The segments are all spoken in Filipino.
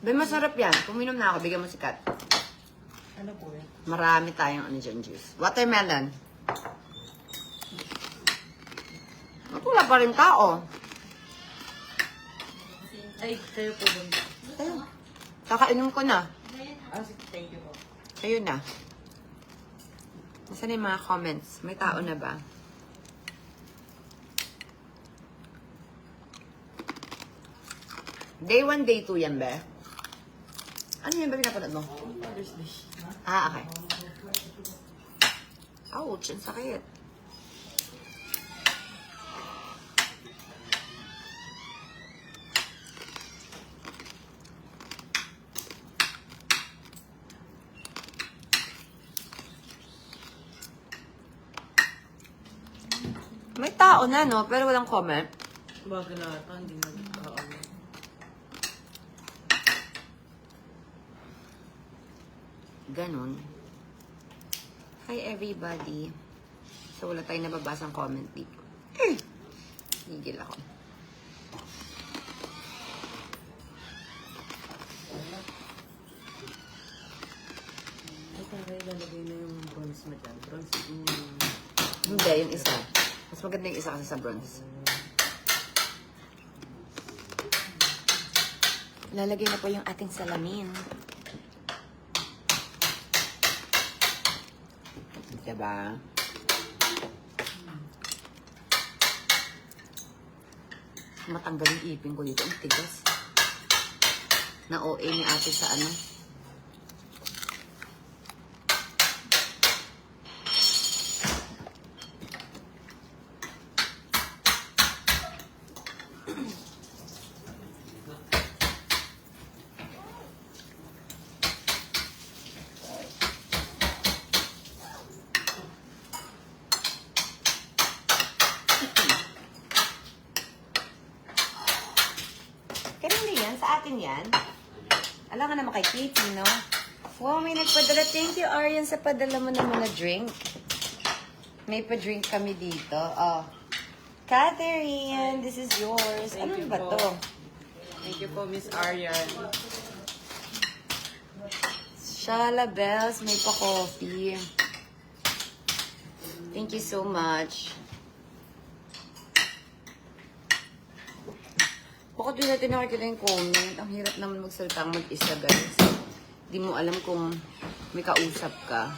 Be, masarap yan. Kuminom na ako, bigyan mo si Kat. Ano po yan? Marami tayong ano dyan, juice. Watermelon. Wala pa rin tao. Ay, kayo po ba? Ayun. Kakainom ko na. Thank you po. Ayun na. Nasaan na yung mga comments? May tao na ba? Day 1, day 2 yan, be? Ano yan ba pinapanood mo? Father's Day. Ah, okay. Ouch, ang sakit. May tao na, no? Pero walang comment. Bago na ata, hindi na. Ganon. Hi, everybody. So, wala tayong nababasang comment dito. Higil ako. Ay, taray, lalagay na yung bronze mo dyan. Bronze Hindi, yung isa. Mas maganda yung isa kasi sa bronze. Lalagay na po yung ating salamin. Diba? Matanggal yung ipin ko dito. Ang tigas. Na OA ni ate sa ano. Kanina yan? Sa atin yan? Alam ka naman kay Katie, no? Wow, may nagpadala. Thank you, Arian, sa padala mo naman na drink. May pa-drink kami dito. Oh. Catherine, this is yours. Ano ba to? Thank you po, Miss Arian. Shala Bells, may pa-coffee. Thank you so much. Bakit di natin nakikita yung comment? Ang hirap naman magsalita mag-isa, guys. Di mo alam kung may kausap ka.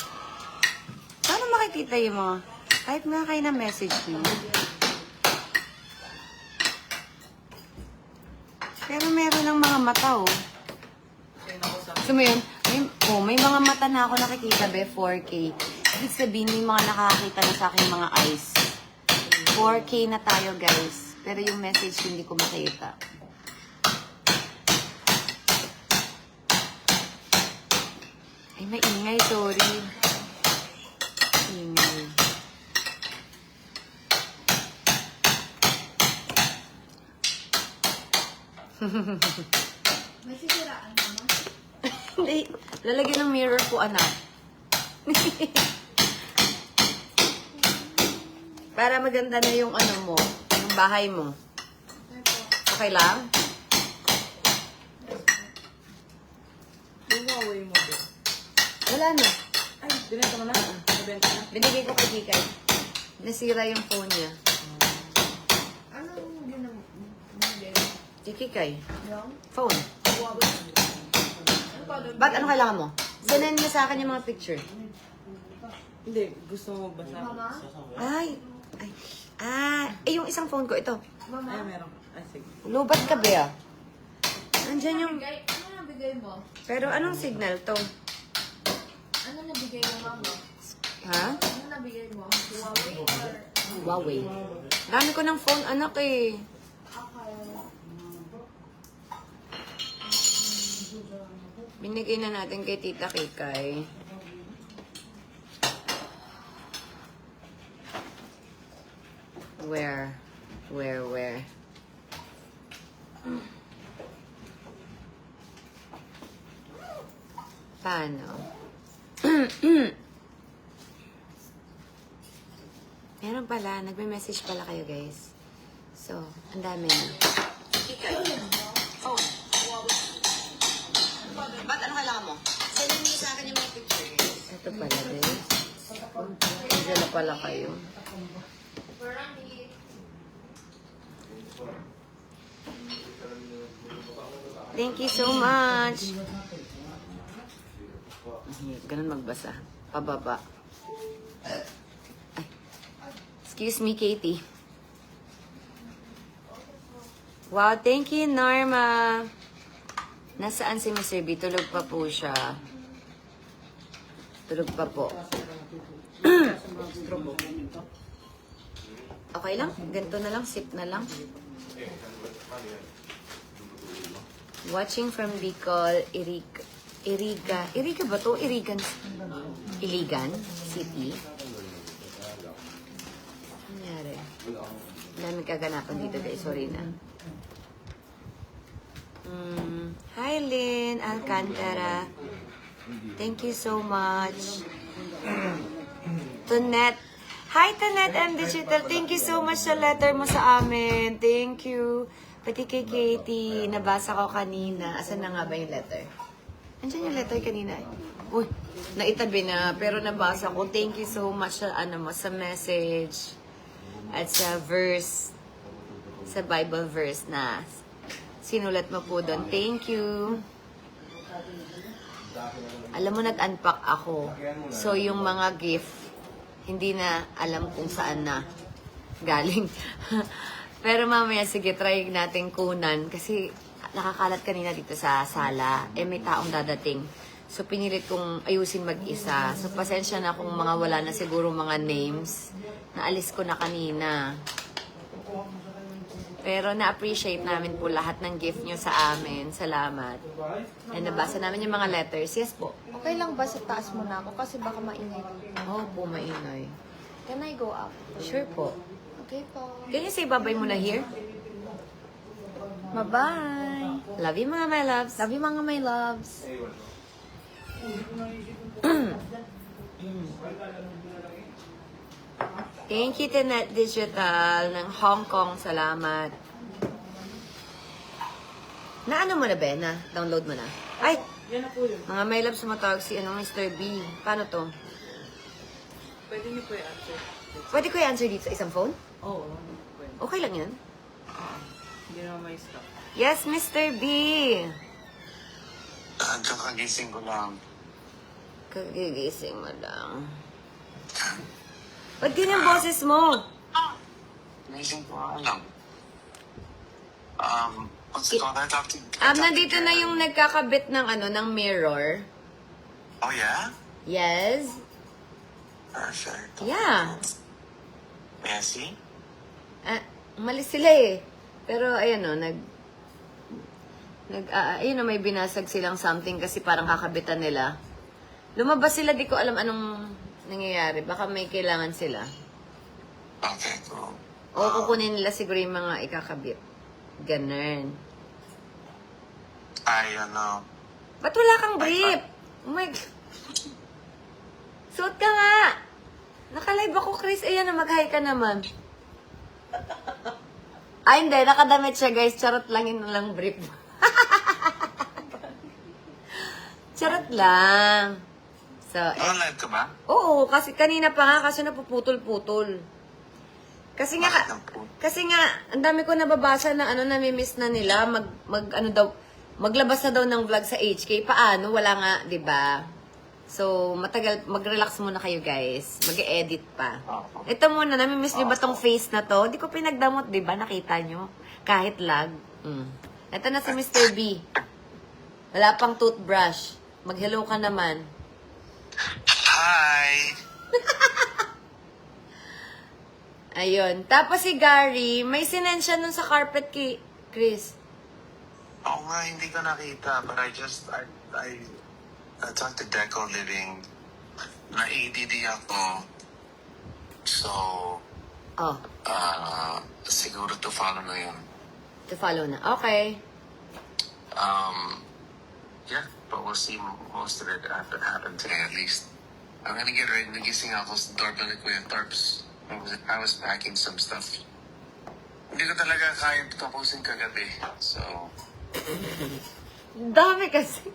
Paano makikita yung mga... Kahit nga kayo na message nyo. Pero meron ng mga mata, oh. Gusto mo yun? May mga mata na ako nakikita, be, 4K. Ibig sabihin, may mga nakakita na sa aking mga eyes. 4K na tayo, guys. Pero yung message hindi ko makita. Ay, may ingay. Sorry. Ingay. May sisiraan naman. Hindi. Lalagyan ng mirror po, anak. Para maganda na yung ano mo. Yung bahay mo. Okay lang? Yung Huawei mo din. Wala na. Ay, binenta mo na. Nabenta na. Binigay ko kay Kikay. Nasira yung phone niya. Anong binigay? Kay Kikay. Yung? Phone. Huawei. Ano pa doon? Ba't ano kailangan mo? Send mo sa akin yung mga picture. Hindi, gusto mo magbasa. Mama? Ay. Ay. Yung isang phone ko. Ito. Ay, Mama? meron. Ay, sige. Lubat ka, Bea. Nandyan yung... Ano nabigay mo? Pero anong signal to? Ano nabigay mo, Mama? Ha? Ano nabigay mo? Huawei or... Huawei. Dami ko ng phone, anak eh. Okay. Binigay na natin kay Tita Kikay. Where? Paano? Meron pala, nagme-message pala kayo guys. So, ang dami na. pala din. Nandiyan na pala kayo. Thank you so much. Ganun magbasa. Pababa. Ay. Excuse me, Katie. Wow, thank you, Norma. Nasaan si Mr. B? Tulog pa po siya. Tulog pa po. Okay lang? Ganito na lang? Sip na lang? Watching from Bicol, Iriga ba to? Iligan City. Nangyari? Daming kaganapan dito guys. Sorry na. Hi Lynn Alcantara. Thank you so much. Tonette. Hi Tonette M Digital. Thank you so much sa letter mo sa amin. Thank you. Pati kay Katie, nabasa ko kanina. Asan na nga ba yung letter? Andiyan yung letter kanina. Uy, naitabi na. Pero nabasa ko. Thank you so much sa, sa message. At sa verse. Sa Bible verse na sinulat mo po doon. Thank you. Alam mo, nag-unpack ako. So, yung mga gift, hindi na alam kung saan na galing. Pero mamaya, sige, try natin kunan. Kasi nakakalat kanina dito sa sala. May taong dadating. So, pinilit kong ayusin mag-isa. So, pasensya na kung mga wala na siguro mga names. Naalis ko na kanina. Pero na-appreciate namin po lahat ng gift nyo sa amin. Salamat. And nabasa namin yung mga letters. Yes po. Okay lang ba sa taas mo na ako? Kasi baka maingay dito. Oo po, maingay. Can I go up? Sure po. Okay po. Can you say bye-bye muna here? Bye-bye. Love you mga my loves. Love you mga my loves. Thank you, Tenet Digital ng Hong Kong. Salamat. Na ano mo na, Ben? Na download mo na? Ay! Yan na po yun. Mga my loves, sumatawag si Mr. B. Paano to? Pwede niyo po i-answer. Pwede ko i-answer dito sa isang phone? Oo, pwede. Okay lang yan. Hindi naman may stop. Yes, Mr. B. Kakagising ko lang. Kagigising mo lang. Ba't ganyan boses mo? Gising ko nga lang. What's it called? Nandito na yung nagkakabit ng ng mirror. Oh, yeah? Yes. Perfect. Yeah. May I see? Malis sila eh. Pero ayan ayun may binasag silang something kasi parang kakabitan nila. Lumabas sila, di ko alam anong nangyayari. Baka may kailangan sila. Okay, cool. O kukunin nila siguro yung mga ikakabit. Ganun. Ba't wala kang brief? Oh my God. Suot ka nga. Naka-live ako, Chris. Ayan na, mag-hi ka naman. Ay, hindi. Nakadamit siya, guys. Charot lang yun lang brief. Charot lang. So, live ka ba? oo, kasi kanina pa nga, kasi napuputol-putol. Kasi nga, ang dami ko nababasa na namimiss na nila, maglabas na daw ng vlog sa HK. Paano? Wala nga, di ba? So, mag-relax muna kayo, guys. Mag-edit pa. Ito muna, namimiss nyo ba tong face na to? Di ko pinagdamot, di ba? Nakita nyo? Kahit lag. Ito na si Mr. B. Wala pang toothbrush. Mag-hello ka naman. Hi! Ayun. Tapos si Gary, may sinend siya nun sa carpet kay Chris. Oo nga, hindi ko nakita. But I talked to Deco Living. Na-ADD ako. So, Oh, siguro to follow na yun. to follow na. Okay. Yeah, but we'll see most of it happen today at least. I'm gonna get ready. Nagising ako sa doorbell ni Kuya Torps. I was packing some stuff. Hindi ko talaga kaya tapusin kagabi. So, Dami kasi.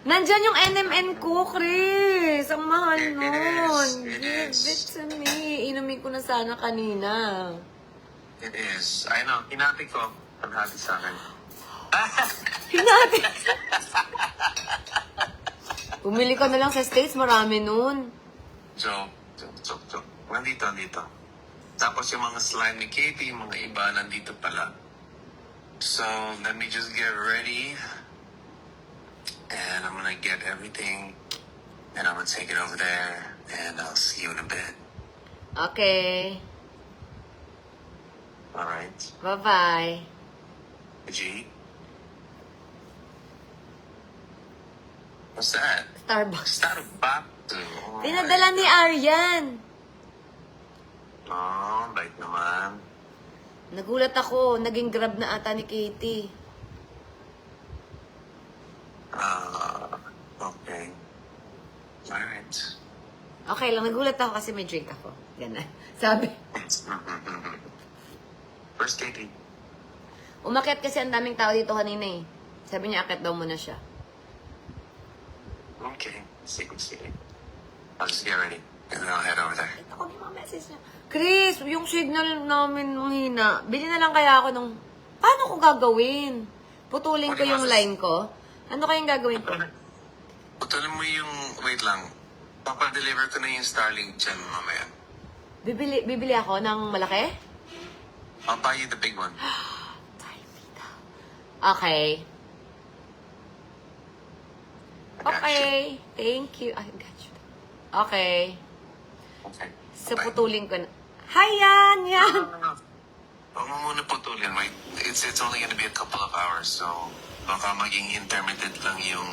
Nandyan yung NMN ko, Chris. Ang mahal It nun. is. It Give is. it to me. Inumin ko na sana kanina. It is. I know. Hinati ko. Ang hati sa akin. Hinati. Bumili ka na lang sa States. Marami nun. Joke. Nandito. Tapos yung mga slime ni Katie, yung mga iba, nandito pala. So, let me just get ready. And I'm gonna get everything. And I'm gonna take it over there. And I'll see you in a bit. Okay. Alright. Bye-bye. G? What's that? Starbucks. Starbucks. Oh, Pinadala ni Aryan. Oh, bait naman. Nagulat ako. Naging grab na ata ni Katie. Okay. Alright. Okay lang. Nagulat ako kasi may drink ako. Ganun. Sabi. First Katie. Umakyat kasi ang daming tao dito kanina eh. Sabi niya, akyat daw muna siya. Okay. Sige. I'll just get ready. And then I'll head over there. Ito ko yung mga message niya. Chris, yung signal namin nung hina, bili na lang kaya ako nung... Paano ko gagawin? Putulin ko yung line ko? Ano kayang gagawin ko? Putulin mo yung... Wait lang. Papadeliver ko na yung Starlink dyan mamaya. Bibili ako ng malaki? I'll buy you the big one. Okay. I got Okay. Thank you. I got you. Okay. Okay. So, Bye. putulin ko na. Hi, yan! Huwag mo muna putulin. Wait. It's only gonna be a couple of hours. So, baka maging intermittent lang yung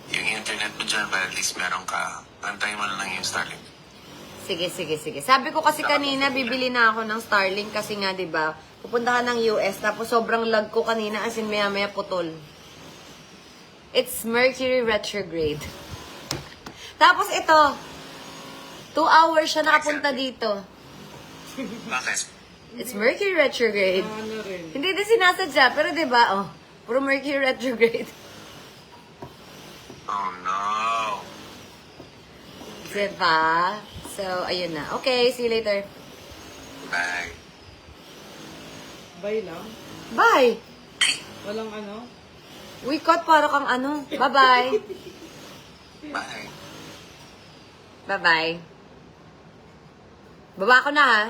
internet mo dyan. But at least meron ka. Antayin mo na lang yung Starlink. Sige. Sabi ko kasi kanina, bibili na ako ng Starlink kasi nga, di ba, pupunta ka ng US, tapos sobrang lag ko kanina, as in maya-maya putol. It's Mercury retrograde. Tapos ito, 2 hours siya nakapunta dito. Bakit? It's Mercury retrograde. Ano rin. Hindi din sinasadya, pero di ba, oh, puro Mercury retrograde. Oh no. Diba? So, ayun na. Okay, see you later. Bye. Bye lang. Bye! Walang ano. Uy, Kat, para kang ano. Bye-bye. Bye. Bye-bye. Baba ko na, ha?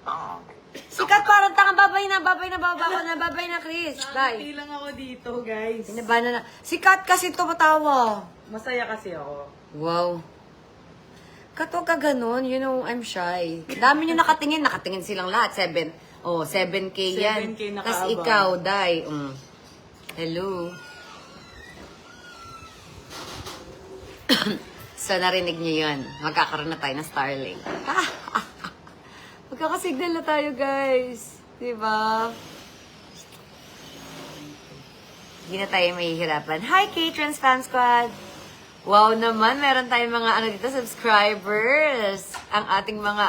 Oh. Sikat, parang tanga. Babay na, babay na, Chris. Hindi Bye. lang ako dito, guys. Pinabana na. Sikat kasi tumatawa. Masaya kasi ako. Wow. Kat, huwag ka ganun. You know, I'm shy. Dami nyo nakatingin. Nakatingin silang lahat. 7K yan. 7K nakaabang. Tapos ikaw, Day. Hello. So, narinig nyo yun. Magkakaroon na tayo ng Starlink. Magkakasignal na tayo, guys. Diba? Hindi na tayo mahihirapan. Hi, K-Trans Fan Squad! Wow naman, meron tayong mga dito, subscribers. Ang ating mga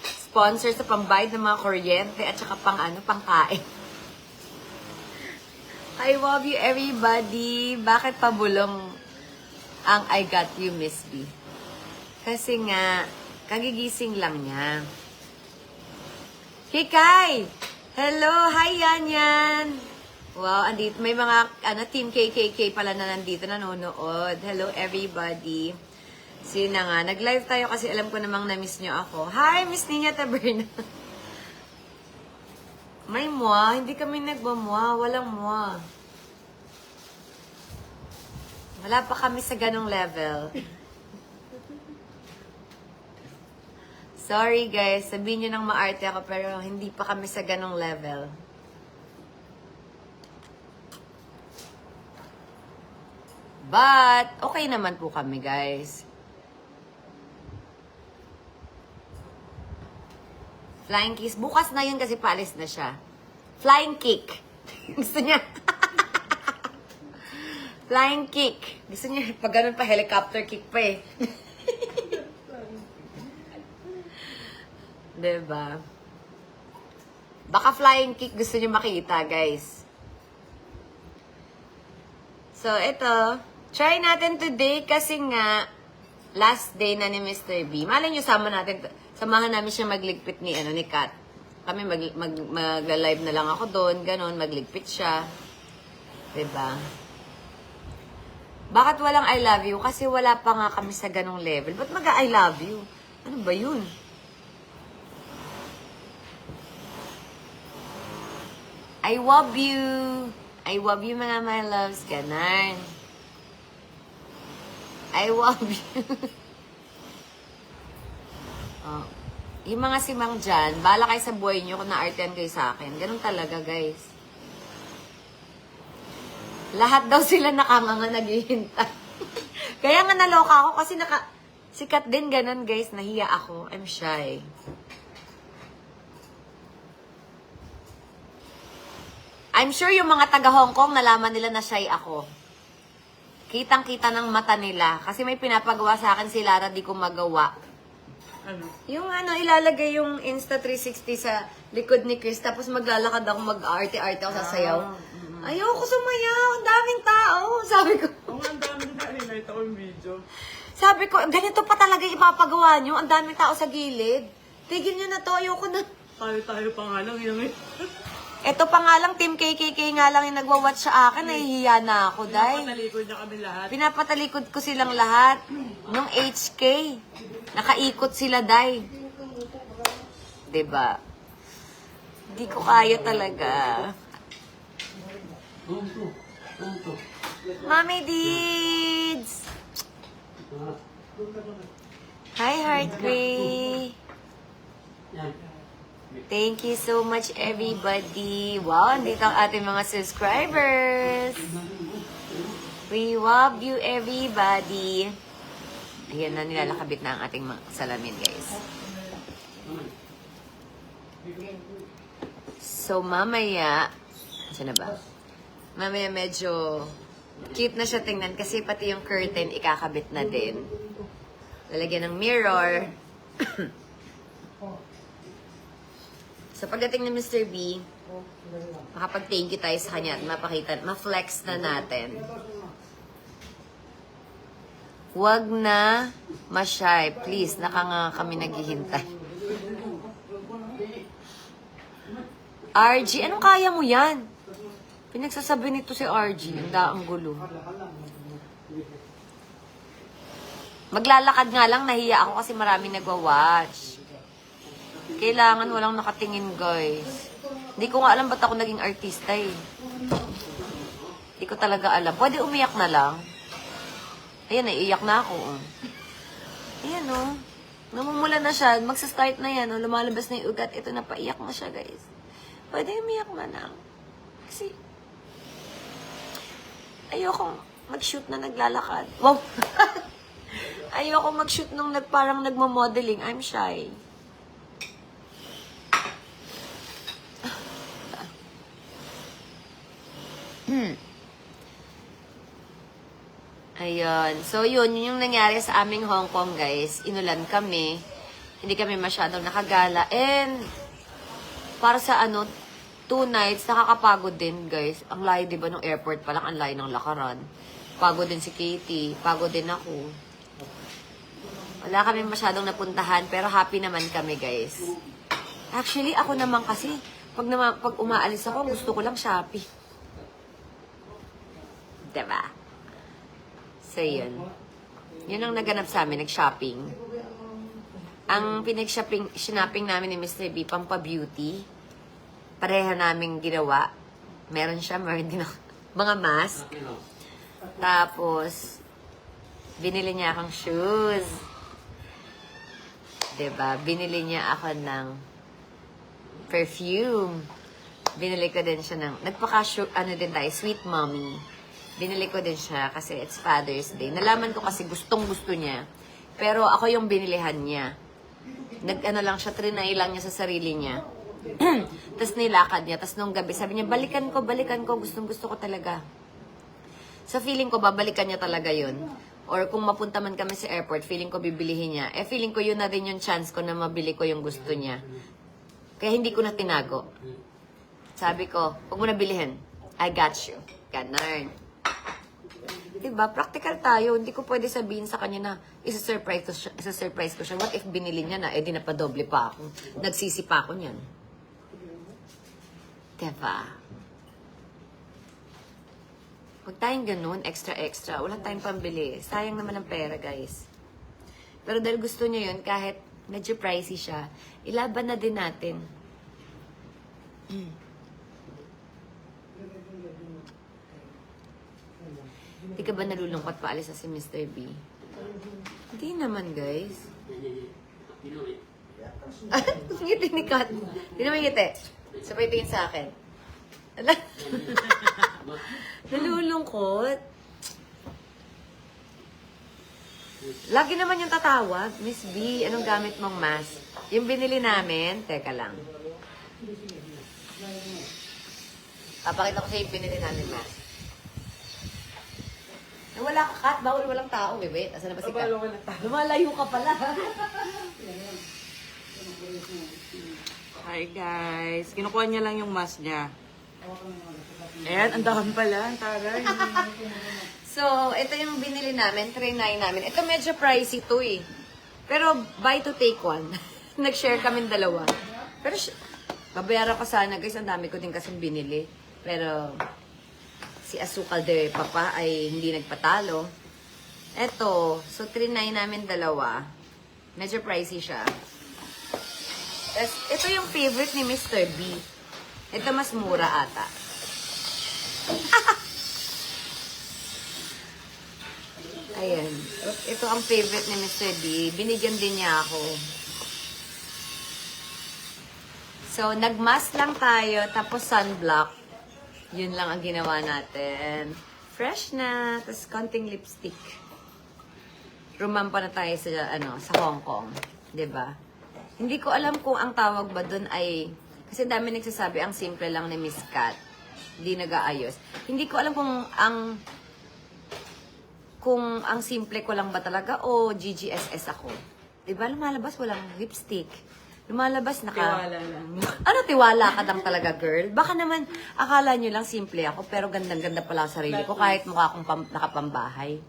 sponsors sa pambayad ng mga kuryente at saka pangkain. I love you, everybody. Bakit pabulong ang I Got You, Miss B? Kasi nga, kagigising lang niya. Hikay! Hello! Hi, Yan! Wow, andito. May mga Team KKK pala na nandito nanonood. Hello, everybody. Sino nga? Nag-live tayo kasi alam ko namang na-miss nyo ako. Hi, Miss Nina Taberna. May mua. Hindi kami nagmamua. Walang mua. Wala pa kami sa ganong level. Sorry, guys. Sabihin nyo nang maarte ako pero hindi pa kami sa ganong level. But, okay naman po kami, guys. Flying kiss. Bukas na yun kasi paalis na siya. Flying kick. Gusto niya. Flying kick. Gusto niya, pag ganun pa, helicopter kick pa eh. Diba? Baka flying kick gusto niya makita, guys. So, ito. Try natin today kasi nga, last day na ni Mr. B. Malay nyo, samahan namin siya magligpit ni Kat. Kami mag-live na lang ako doon, ganun, magligpit siya. Diba? Bakit walang I love you? Kasi wala pa nga kami sa ganong level. Ba't mag-I love you? Ano ba yun? I love you. I love you mga my loves. Ganon. I love you. Oh. Yung mga simang dyan, bahala kayo sa buhay nyo kung na-artian kayo sa akin. Ganun talaga, guys. Lahat daw sila nakanganga naghihintay. Kaya nga naloka ako kasi sikat din ganun, guys. Nahiya ako. I'm shy. I'm sure yung mga taga Hong Kong nalaman nila na shy ako. Kitang-kita ng mata nila. Kasi may pinapagawa sa akin si Lara, di ko magawa. Ano? Yung ilalagay yung Insta360 sa likod ni Chris, tapos maglalakad ako, mag-arte-arte ako, sasayaw. Ayoko sumayaw, ang daming tao. Sabi ko. Ang dami na nakita ko yung video. Sabi ko, ganito pa talaga ipapagawa nyo. Ang daming tao sa gilid. Tigil nyo na to, ayoko na. Tayo pa nga lang, yun. Ito pa nga lang, Team KKK nga lang yung nagwa-watch sa akin. Nahihiya na ako, day. Pinapatalikod na kami lahat. Pinapatalikod ko silang lahat. Nung HK. Nakaikot sila, day. Diba? Hindi ko kaya talaga. Mami Deeds! Hi, Heart Gray! Thank you so much, everybody. Wow, andito ang ating mga subscribers. We love you, everybody. Ayan na, nilalakabit na ang ating mga salamin, guys. So, mamaya, saan na ba? Mamaya medyo cute na siya tingnan kasi pati yung curtain ikakabit na din. Lalagyan ng mirror. So, pagdating ni Mr. B, makapag-thank you tayo sa kanya at mapakita, ma-flex na natin. Huwag na ma-shy. Please, nakanga kami naghihintay. RG, anong kaya mo yan? Pinagsasabi nito si RG. Ang daang gulo. Maglalakad nga lang, nahiya ako kasi maraming nagwa-watch. Kailangan walang nakatingin, guys. Hindi ko nga alam ba't ako naging artista eh. Hindi ko talaga alam. Pwede umiyak na lang. Ayan, naiiyak na ako. Ayan, oh. Namumula na siya. Magsa-start na yan, oh. Lumalabas na yung ugat. Ito na, paiyak na siya, guys. Pwede umiyak na lang. Kasi, ayoko mag-shoot na naglalakad. Wow! Ayoko mag-shoot nung parang nagmo-modeling. I'm shy. Ayun. So, yun yung nangyari sa aming Hong Kong, guys. Inulan kami. Hindi kami masyadong nakagala. And, para sa 2 nights, nakakapagod din, guys. Ang layo, diba, nung airport pa lang, ang layo ng lakaran. Pagod din si Katie. Pagod din ako. Wala kami masyadong napuntahan, pero happy naman kami, guys. Actually, ako naman kasi, pag umaalis ako, gusto ko lang shopping. Diba? So, yun. Yun ang naganap sa amin, nag-shopping. Ang pinag-shopping namin ni Mr. B, pampa-beauty. Pareha naming ginawa. Meron siya, meron din ako. Mga mask. Tapos, binili niya akong shoes. Diba? Binili niya ako ng perfume. Binili ko din siya ng, din tayo, Sweet Mommy. Binili ko din siya kasi it's Father's Day. Nalaman ko kasi gustong-gusto niya. Pero ako yung binilihan niya. Lang siya, trinay lang niya sa sarili niya. Tapos nilakad niya. Tapos nung gabi, sabi niya, balikan ko, gustong-gusto ko talaga. So feeling ko, babalikan niya talaga yun. Or kung mapunta man kami sa airport, feeling ko bibilihin niya. Feeling ko yun na rin yung chance ko na mabili ko yung gusto niya. Kaya hindi ko na tinago. Sabi ko, huwag mo na bilihin. I got you. Ganon. Diba? Practical tayo. Hindi ko pwede sabihin sa kanya na isa-surprise ko siya. What if binili niya na, di napadoble pa ako. Nagsisi pa ako niyan. Diba? Huwag tayong ganun, extra-extra. Wala tayong pambili. Sayang naman ang pera, guys. Pero dahil gusto niya yun, kahit medyo pricey siya, ilaban na din natin. Hindi ka ba nalulungkot paalis na si Mr. B? Hindi naman, guys. Ngiti ni Kat. Hindi naman ngiti. Sabay tingin sa akin. Ala. Nalulungkot. Lagi naman yung tatawag. Miss B, anong gamit mong mask? Yung binili namin, teka lang. Papakita ko sa'yo yung binili namin mask. Wala ka, Kat. Bawal walang tao. Wait. Asan na ba si Kat? Lumalayo ka pala. Hi guys. Kinukuha niya lang yung mask niya. Ayan, ang dami pala. Ang taray. So, ito yung binili namin. 3.9 namin. Ito medyo pricey to eh. Pero buy to take one. Nag-share kami dalawa. Pero babayaran ko sana guys. Ang dami ko din kasing binili. Pero si Asukal de Papa ay hindi nagpatalo. Eto, so 3.9 namin dalawa. Medyo pricey siya. Ito yung favorite ni Mr. B. Ito mas mura ata. Ayan. Ito ang favorite ni Mr. B. Binigyan din niya ako. So, nagmask lang tayo, tapos sunblock. Yun lang ang ginawa natin. Fresh na, tapos konting lipstick. Rumampa na tayo sa, sa Hong Kong. 'Di ba? Hindi ko alam kung ang tawag ba doon ay, kasi dami nagsasabi, ang simple lang ni Miss Kat. Hindi nag-aayos. Hindi ko alam kung ang simple ko lang ba talaga o GGSS ako. 'Di ba? Lumalabas walang lipstick. Lumalabas Tiwala lang. Ano, tiwala ka lang talaga, girl? Baka naman, akala nyo lang simple ako, pero gandang-ganda pala sa sarili ko, kahit mukha akong nakapambahay.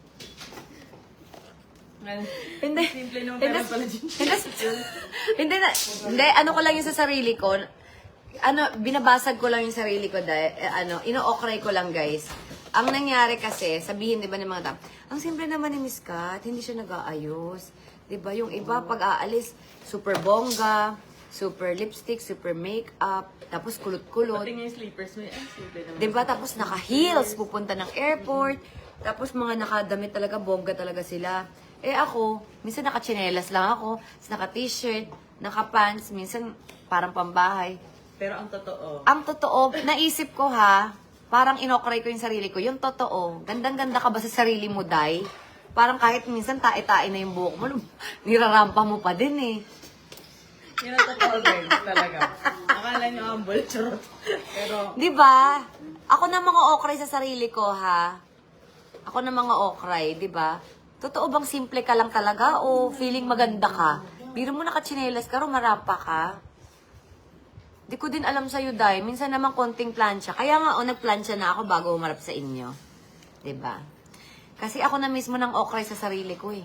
Hindi. Simple nung pera pala dyan. Hindi, ano ko lang yung sa sarili ko, binabasag ko lang yung sarili ko, ino-okray ko lang, guys. Ang nangyari kasi, sabihin, di ba, ng mga tao, ang simple naman ni Miss Kat, hindi siya nag-aayos. Diba? Yung iba, pag aalis, super bongga, super lipstick, super makeup, tapos kulot-kulot. Pati nga yung slippers mo, simple naman. Diba? Tapos naka-heels, pupunta ng airport. Tapos mga nakadamit talaga, bongga talaga sila. Eh ako, minsan naka-chinelas lang ako, naka-t-shirt, naka-pants, minsan parang pambahay. Pero ang totoo, Ang totoo, naisip ko ha, parang inokray ko yung sarili ko. Yung totoo, gandang-ganda ka ba sa sarili mo, Day? Parang kahit minsan tae-tae na yung buhok mo, nirarampa mo pa din eh. yun ang totoo guys, talaga. Akala nyo humble, charot. Pero, Di ba? Ako na mga okray sa sarili ko, ha? Ako na mga okray, di ba? Totoo bang simple ka lang talaga o feeling maganda ka? Biro mo nakachinelas ka, rumarapa ka. Di ko din alam sa'yo, Day. Minsan naman konting plancha. Kaya nga, nagplancha na ako bago umarap sa inyo. Di ba? Kasi ako na mismo ng okray sa sarili ko eh.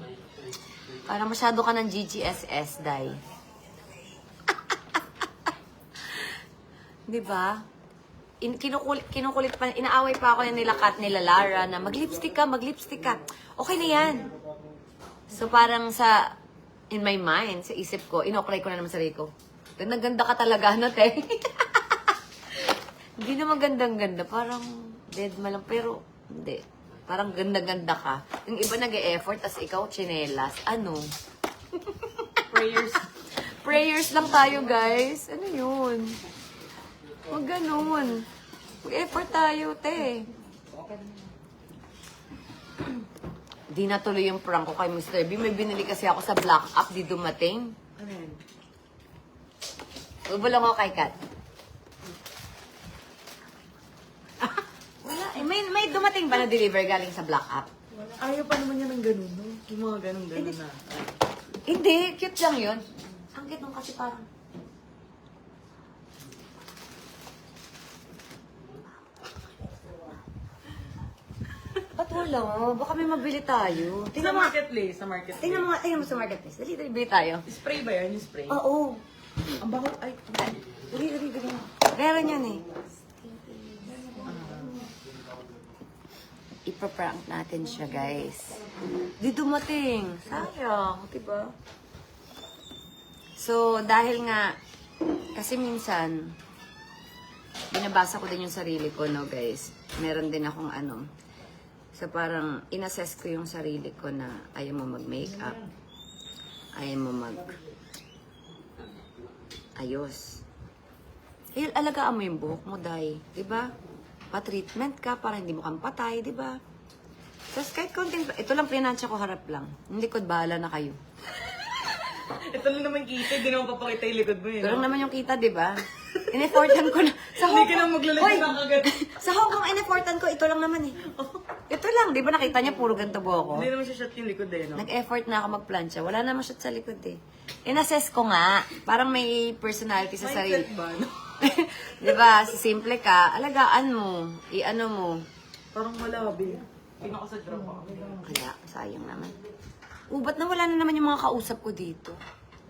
Parang masyado ka ng GGSS, Day. Di ba? Kinukulit pa, inaaway pa ako nila Kat, nila Lara na mag-lipstick ka. Okay na yan. So parang in my mind, sa isip ko, inokray ko na naman sarili ko. Ganda ka talaga, ano, te? Hindi naman gandang-ganda. Parang dead ma lang, pero hindi. Parang ganda-ganda ka. Yung iba nag-e-effort, tas ikaw, chinelas. Ano? prayers. Prayers lang tayo, guys. Ano yun? Huwag ganun. Mag-effort tayo, te. Di natuloy yung prank ko kay Mr. B. May binili kasi ako sa Black App, di dumating. Ano yun? Bubulong ako kay Kat. Wala. May dumating ba na deliver galing sa Black App? Ayaw pa naman niya ng ganun, no? Yung mga ganun-ganun na. Hindi, cute lang yun. Ang cute nung kasi parang... Ba't wala. Baka may mabili tayo. Sa Tingnan mo. marketplace, sa marketplace. Tingnan mo sa marketplace. Dali, bili tayo. Spray ba yan? Yung spray? Oo. Ang bango. Ay, Dali. Meron yan eh. Ipaprank natin siya, guys. Di dumating. Sayang, diba? So, dahil nga, kasi minsan, binabasa ko din yung sarili ko, no, guys. Meron din akong ano. So, parang, inassess ko yung sarili ko na ayaw mo mag-makeup. Ayaw mo ayos. Eh, alagaan mo yung buhok mo, Day. Diba? Pa-treatment ka para hindi mo kang patay, diba? Tapos kahit konting, ito lang plinansya ko, harap lang. Yung likod, bahala na kayo. ito lang naman kita. Hindi naman papakita yung likod mo yun. Ito lang naman yung kita, diba? In-effortan ko na. Sa Hindi ka na maglalagay Hoy! ng agad. Sa Hong Kong, in-effortan ko, ito lang naman eh. Ito lang, di ba nakita niya, puro ganito buhok ko? Hindi naman siya shot yung likod eh, no? Nag-effort na ako magplansya. Wala naman shot sa likod eh. In-assess ko nga. Parang may personality sa sarili. Mindset ba, no? Di ba? Simple ka. Alagaan mo. I-ano mo. Parang malabi. Pinakasadra pa. Kaya, sayang naman. Ba't na wala na naman yung mga kausap ko dito?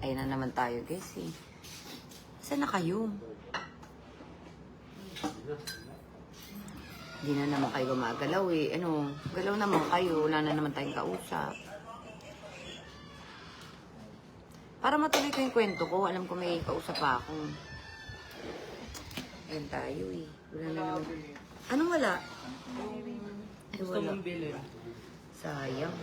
Ayun na naman tayo, guys eh. Saan na kayo? Hindi na naman kayo gumagalaw eh. Ano, galaw naman kayo. Wala na naman tayong kausap. Para matuloy ko yung kwento ko, alam ko may kausap pa ako. Ayan tayo eh. Wala na naman. Anong wala? Ay, Gusto wala. mong bilhin. Sayang.